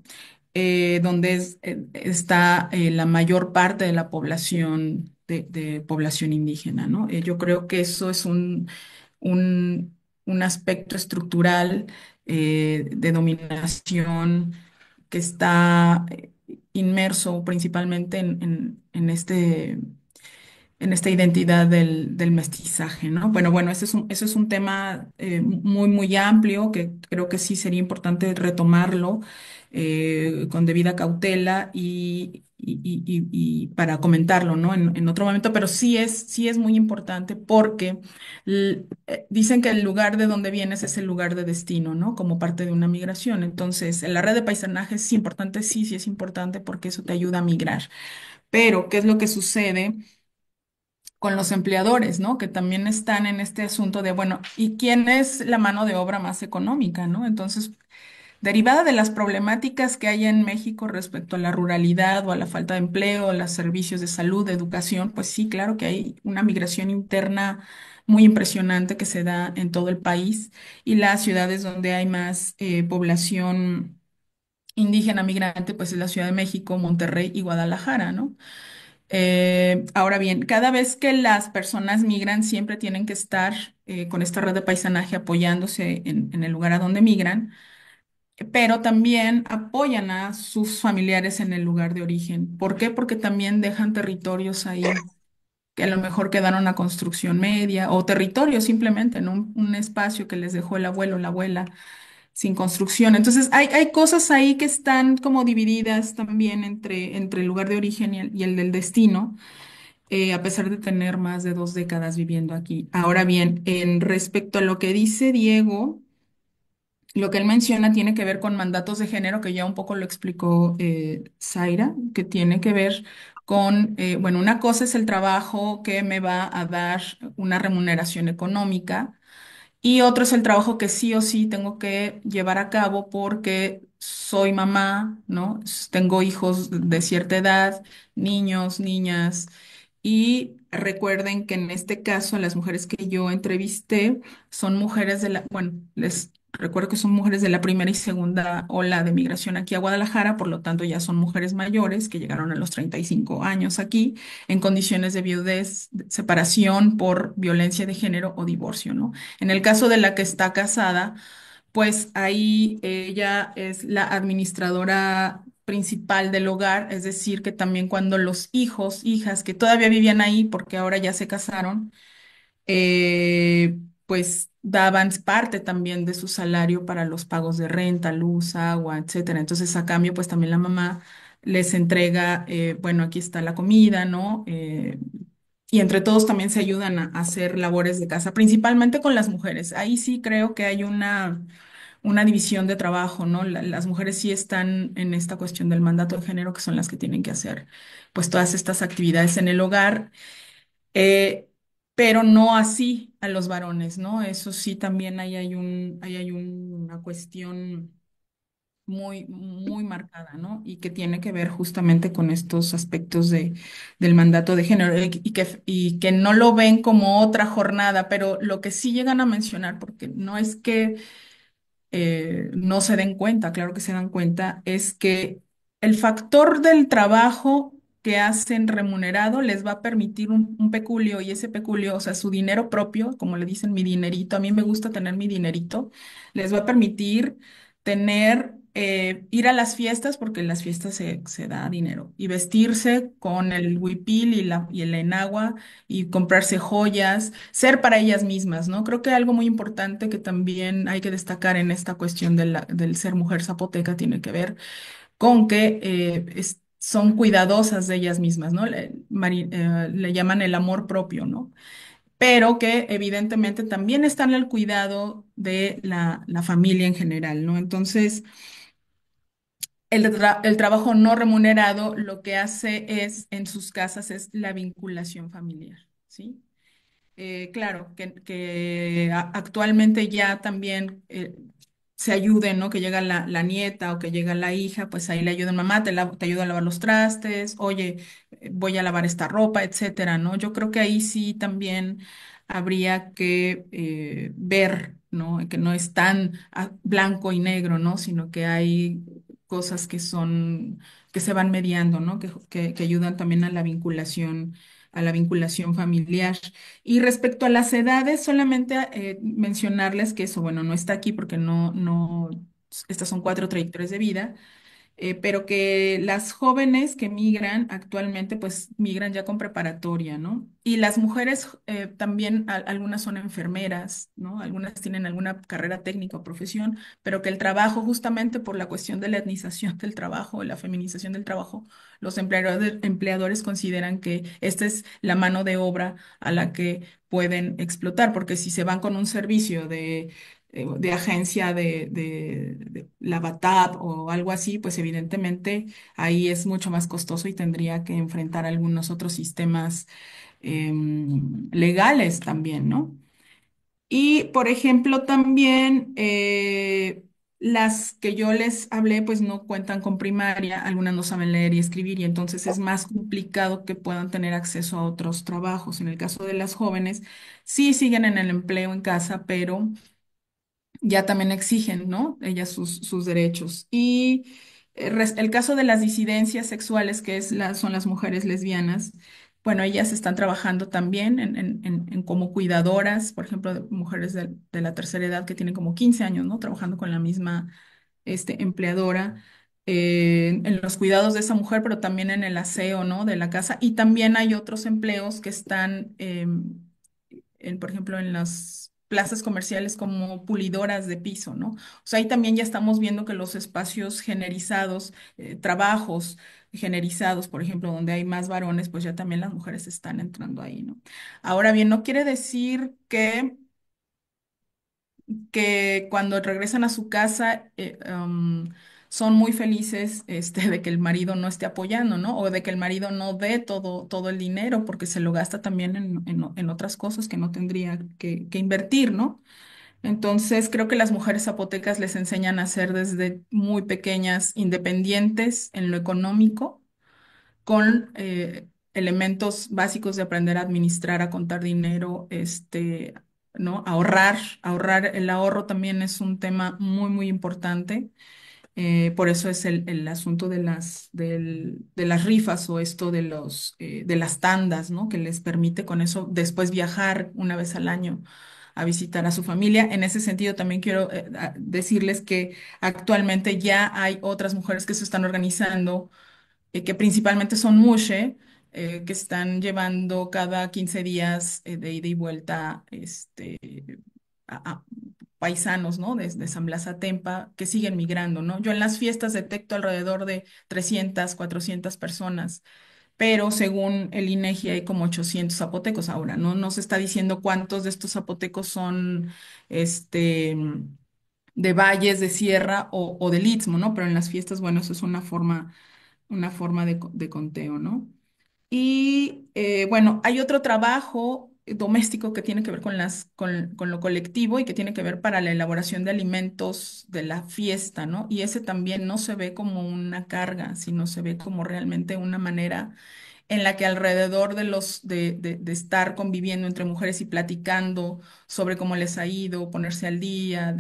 Donde está la mayor parte de la población, de población indígena, ¿no? Yo creo que eso es un aspecto estructural de dominación que está inmerso principalmente en esta identidad del mestizaje, ¿no? Bueno, ese es un tema muy, muy amplio que creo que sí sería importante retomarlo con debida cautela y para comentarlo, ¿no? En otro momento, pero sí es muy importante porque dicen que el lugar de donde vienes es el lugar de destino, ¿no? Como parte de una migración. Entonces, en la red de paisanaje es importante, sí es importante porque eso te ayuda a migrar. Pero, ¿qué es lo que sucede con los empleadores, ¿no? Que también están en este asunto de, bueno, ¿y quién es la mano de obra más económica, ¿no? Entonces, derivada de las problemáticas que hay en México respecto a la ruralidad o a la falta de empleo, a los servicios de salud, de educación, pues sí, claro que hay una migración interna muy impresionante que se da en todo el país y las ciudades donde hay más población indígena migrante, pues es la Ciudad de México, Monterrey y Guadalajara, ¿no? Ahora bien, cada vez que las personas migran, siempre tienen que estar con esta red de paisanaje apoyándose en el lugar a donde migran, pero también apoyan a sus familiares en el lugar de origen. ¿Por qué? Porque también dejan territorios ahí que a lo mejor quedaron a construcción media o territorios simplemente, ¿no? Un espacio que les dejó el abuelo o la abuela sin construcción. Entonces, hay cosas ahí que están como divididas también entre el lugar de origen y el del destino a pesar de tener más de 2 décadas viviendo aquí. Ahora bien, en respecto a lo que dice Diego, lo que él menciona tiene que ver con mandatos de género, que ya un poco lo explicó Zaira, que tiene que ver con, bueno, una cosa es el trabajo que me va a dar una remuneración económica y otro es el trabajo que sí o sí tengo que llevar a cabo porque soy mamá, ¿no? Tengo hijos de cierta edad, niños, niñas. Y recuerden que en este caso las mujeres que yo entrevisté son mujeres de la, bueno, les recuerdo que son mujeres de la primera y segunda ola de migración aquí a Guadalajara, por lo tanto ya son mujeres mayores que llegaron a los 35 años aquí en condiciones de viudez, de separación por violencia de género o divorcio, ¿no? En el caso de la que está casada, pues ahí ella es la administradora principal del hogar, es decir, que también cuando los hijos, hijas que todavía vivían ahí porque ahora ya se casaron, pues daban parte también de su salario para los pagos de renta, luz, agua, etcétera. Entonces, a cambio, pues también la mamá les entrega, bueno, aquí está la comida, ¿no? Y entre todos también se ayudan a hacer labores de casa, principalmente con las mujeres. Ahí sí creo que hay una división de trabajo, ¿no? Las mujeres sí están en esta cuestión del mandato de género, que son las que tienen que hacer, pues, todas estas actividades en el hogar, eh, pero no así a los varones, ¿no? Eso sí, también una cuestión muy marcada, ¿no? Y que tiene que ver justamente con estos aspectos del mandato de género y que no lo ven como otra jornada, pero lo que sí llegan a mencionar, porque no es que no se den cuenta, claro que se dan cuenta, es que el factor del trabajo que hacen remunerado les va a permitir un peculio y ese peculio, o sea, su dinero propio, como le dicen, mi dinerito, a mí me gusta tener mi dinerito, les va a permitir tener, ir a las fiestas, porque en las fiestas se da dinero, y vestirse con el huipil y el enagua y comprarse joyas, ser para ellas mismas, ¿no? Creo que algo muy importante que también hay que destacar en esta cuestión del ser mujer zapoteca tiene que ver con que son cuidadosas de ellas mismas, ¿no? Le llaman el amor propio, ¿no? Pero que evidentemente también están al cuidado de la familia en general, ¿no? Entonces, el trabajo no remunerado lo que hace es, en sus casas, es la vinculación familiar, ¿sí? Claro, que actualmente ya también se ayuden, ¿no? Que llega la nieta o que llega la hija, pues ahí le ayudan, mamá, te ayudo a lavar los trastes, oye, voy a lavar esta ropa, etcétera, ¿no? Yo creo que ahí sí también habría que ver, ¿no? Que no es tan blanco y negro, ¿no? Sino que hay cosas que se van mediando, ¿no? Que ayudan también a la vinculación familiar. Y respecto a las edades, solamente mencionarles que eso, bueno, no está aquí porque no, estas son 4 trayectorias de vida, pero que las jóvenes que migran actualmente, pues migran ya con preparatoria, ¿no? Y las mujeres también, algunas son enfermeras, ¿no? Algunas tienen alguna carrera técnica o profesión, pero que el trabajo, justamente por la cuestión de la etnización del trabajo, la feminización del trabajo, los empleadores consideran que esta es la mano de obra a la que pueden explotar, porque si se van con un servicio de agencia de la BATAP o algo así, pues evidentemente ahí es mucho más costoso y tendría que enfrentar algunos otros sistemas legales también, ¿no? Y, por ejemplo, también las que yo les hablé, pues no cuentan con primaria, algunas no saben leer y escribir y entonces es más complicado que puedan tener acceso a otros trabajos. En el caso de las jóvenes, sí siguen en el empleo en casa, pero ya también exigen, ¿no? Ellas sus derechos. Y el caso de las disidencias sexuales, que son las mujeres lesbianas, bueno, ellas están trabajando también en como cuidadoras, por ejemplo, de mujeres de la tercera edad que tienen como 15 años, ¿no? Trabajando con la misma empleadora. En los cuidados de esa mujer, pero también en el aseo, ¿no? De la casa. Y también hay otros empleos que están por ejemplo, en las plazas comerciales como pulidoras de piso, ¿no? O sea, ahí también ya estamos viendo que los espacios generizados, trabajos generizados, por ejemplo, donde hay más varones, pues ya también las mujeres están entrando ahí, ¿no? Ahora bien, no quiere decir que cuando regresan a su casa son muy felices de que el marido no esté apoyando, ¿no? O de que el marido no dé todo el dinero porque se lo gasta también en otras cosas que no tendría que invertir, ¿no? Entonces, creo que las mujeres zapotecas les enseñan a ser desde muy pequeñas independientes en lo económico, con elementos básicos de aprender a administrar, a contar dinero, ¿no? Ahorrar. El ahorro también es un tema muy, muy importante. Por eso es el asunto de las rifas o esto de las tandas, ¿no? Que les permite con eso después viajar una vez al año a visitar a su familia. En ese sentido, también quiero decirles que actualmente ya hay otras mujeres que se están organizando, que principalmente son mushe, que están llevando cada 15 días de ida y vuelta a paisanos, ¿no? Desde San Blas a Tempa, que siguen migrando, ¿no? Yo en las fiestas detecto alrededor de 300, 400 personas, pero según el INEGI hay como 800 zapotecos ahora, ¿no? No se está diciendo cuántos de estos zapotecos son, este, de valles, de sierra o del istmo, ¿no? Pero en las fiestas, bueno, eso es una forma de conteo, ¿no? Y bueno, hay otro trabajo doméstico que tiene que ver con lo colectivo y que tiene que ver para la elaboración de alimentos de la fiesta, ¿no? Y ese también no se ve como una carga, sino se ve como realmente una manera en la que alrededor de estar conviviendo entre mujeres y platicando sobre cómo les ha ido, ponerse al día,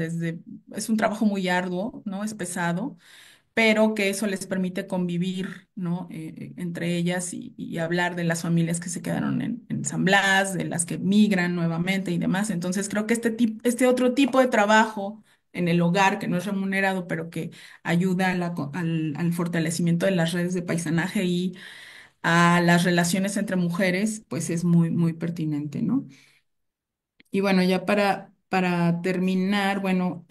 es un trabajo muy arduo, ¿no? Es pesado, pero que eso les permite convivir, ¿no? Entre ellas y hablar de las familias que se quedaron en San Blas, de las que migran nuevamente y demás. Entonces, creo que este otro tipo de trabajo en el hogar, que no es remunerado, pero que ayuda al fortalecimiento de las redes de paisanaje y a las relaciones entre mujeres, pues es muy, muy pertinente, ¿no? Y bueno, ya para terminar, bueno,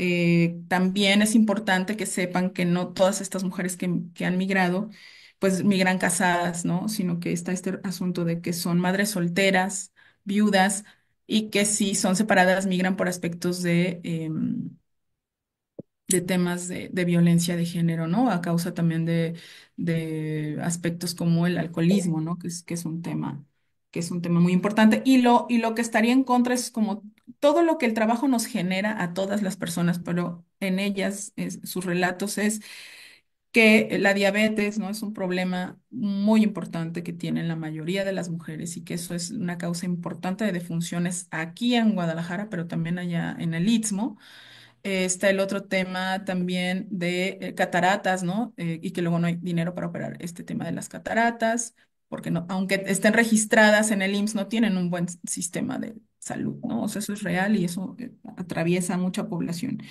también es importante que sepan que no todas estas mujeres que han migrado, pues migran casadas, ¿no? Sino que está este asunto de que son madres solteras, viudas, y que si son separadas, migran por aspectos de temas de violencia de género, ¿no? A causa también de aspectos como el alcoholismo, ¿no? Que es un tema muy importante. Y lo que estaría en contra es como todo lo que el trabajo nos genera a todas las personas, pero en ellas, sus relatos es que la diabetes, ¿no? Es un problema muy importante que tienen la mayoría de las mujeres y que eso es una causa importante de defunciones aquí en Guadalajara, pero también allá en el Istmo. Está el otro tema también de cataratas, ¿no? Y que luego no hay dinero para operar este tema de las cataratas, porque no, aunque estén registradas en el IMSS, no tienen un buen sistema de salud, ¿no? O sea, eso es real y eso atraviesa mucha población.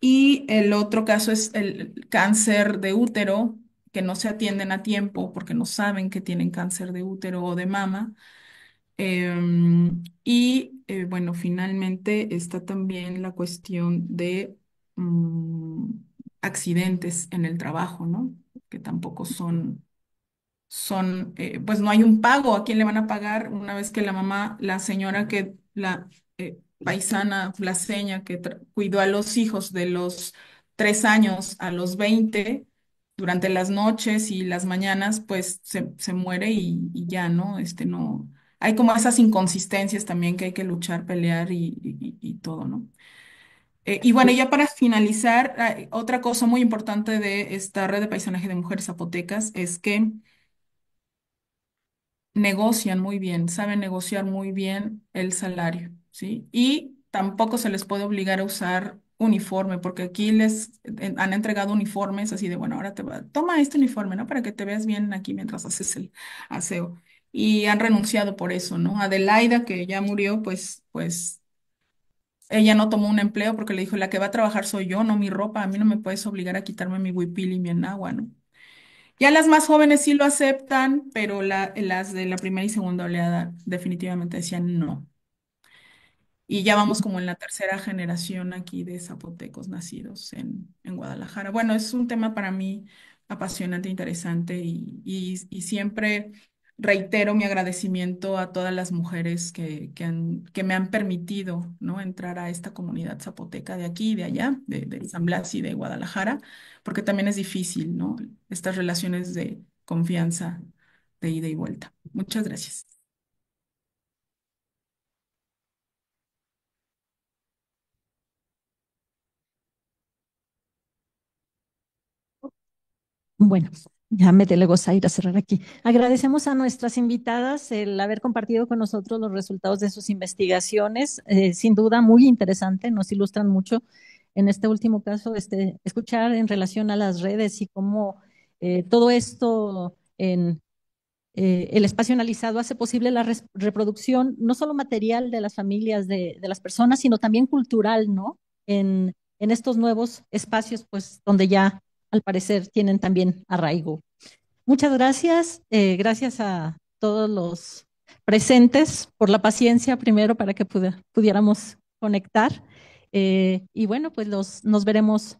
Y el otro caso es el cáncer de útero, que no se atienden a tiempo porque no saben que tienen cáncer de útero o de mama. Bueno, finalmente está también la cuestión de mm, accidentes en el trabajo, ¿no? Que tampoco pues no hay un pago. ¿A quién le van a pagar una vez que la mamá, la señora la paisana, la seña que cuidó a los hijos de los 3 años a los 20 durante las noches y las mañanas, pues se muere y ya, ¿no? No. Hay como esas inconsistencias también que hay que luchar, pelear y todo, ¿no? Y bueno, ya para finalizar, otra cosa muy importante de esta red de paisanaje de mujeres zapotecas es que negocian muy bien, saben negociar muy bien el salario, ¿sí? Y tampoco se les puede obligar a usar uniforme, porque aquí les han entregado uniformes así de, bueno, ahora toma este uniforme, ¿no? Para que te veas bien aquí mientras haces el aseo. Y han renunciado por eso, ¿no? Adelaida, que ya murió, pues ella no tomó un empleo porque le dijo, la que va a trabajar soy yo, no mi ropa, a mí no me puedes obligar a quitarme mi huipil y mi enagua, ¿no? Ya las más jóvenes sí lo aceptan, pero las de la primera y segunda oleada definitivamente decían no. Y ya vamos como en la tercera generación aquí de zapotecos nacidos en Guadalajara. Bueno, es un tema para mí apasionante, interesante y siempre reitero mi agradecimiento a todas las mujeres que me han permitido, ¿no? Entrar a esta comunidad zapoteca de aquí y de allá, de San Blas y de Guadalajara, porque también es difícil, ¿no? Estas relaciones de confianza, de ida y vuelta. Muchas gracias. Bueno, ya me delegó ir a cerrar aquí. Agradecemos a nuestras invitadas el haber compartido con nosotros los resultados de sus investigaciones. Sin duda, muy interesante, nos ilustran mucho. En este último caso, escuchar en relación a las redes y cómo todo esto en el espacio analizado hace posible la reproducción no solo material de las familias de las personas, sino también cultural, ¿no? En estos nuevos espacios, pues donde ya al parecer tienen también arraigo. Muchas gracias, gracias a todos los presentes por la paciencia primero para que pudiéramos conectar. Y bueno, pues nos veremos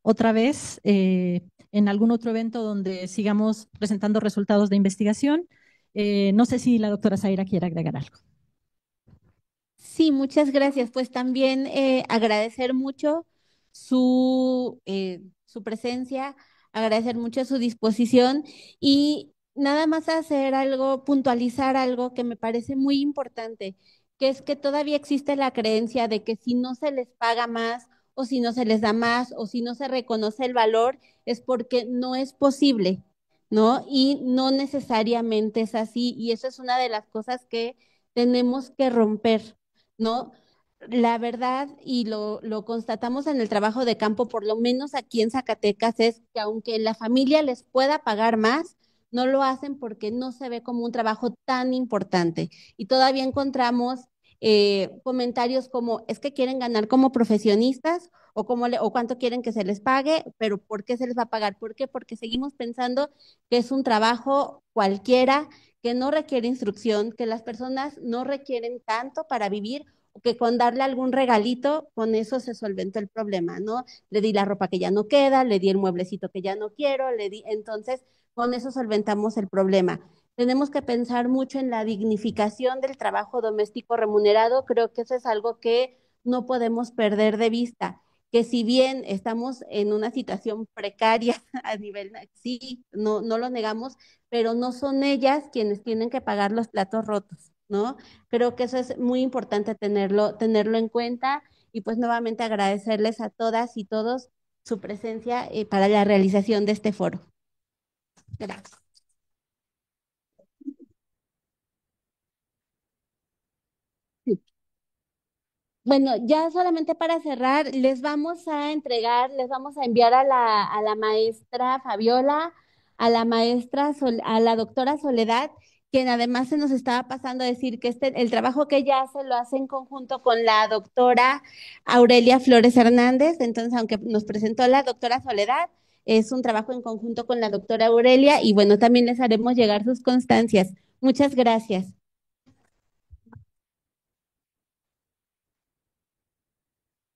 otra vez en algún otro evento donde sigamos presentando resultados de investigación. No sé si la doctora Zaira quiere agregar algo. Sí, muchas gracias. Pues también agradecer mucho su presencia, agradecer mucho su disposición y nada más hacer algo, puntualizar algo que me parece muy importante, que es que todavía existe la creencia de que si no se les paga más o si no se les da más o si no se reconoce el valor es porque no es posible, ¿no? Y no necesariamente es así y eso es una de las cosas que tenemos que romper. ¿No? La verdad, y lo constatamos en el trabajo de campo, por lo menos aquí en Zacatecas, es que aunque la familia les pueda pagar más, no lo hacen porque no se ve como un trabajo tan importante. Y todavía encontramos comentarios como, es que quieren ganar como profesionistas o, o cuánto quieren que se les pague, pero ¿por qué se les va a pagar? ¿Por qué? Porque seguimos pensando que es un trabajo cualquiera, que no requiere instrucción, que las personas no requieren tanto para vivir, que con darle algún regalito, con eso se solventó el problema, ¿no? Le di la ropa que ya no queda, le di el mueblecito que ya no quiero, entonces con eso solventamos el problema. Tenemos que pensar mucho en la dignificación del trabajo doméstico remunerado, creo que eso es algo que no podemos perder de vista, que si bien estamos en una situación precaria a nivel, sí, no lo negamos, pero no son ellas quienes tienen que pagar los platos rotos, ¿no? Creo que eso es muy importante tenerlo en cuenta y pues nuevamente agradecerles a todas y todos su presencia para la realización de este foro. Gracias. Sí. Bueno, ya solamente para cerrar, les vamos a enviar a la maestra Fabiola, a la a la doctora Soledad, quien además se nos estaba pasando a decir que el trabajo que ella hace lo hace en conjunto con la doctora Aurelia Flores Hernández. Entonces, aunque nos presentó la doctora Soledad, es un trabajo en conjunto con la doctora Aurelia y bueno, también les haremos llegar sus constancias. Muchas gracias.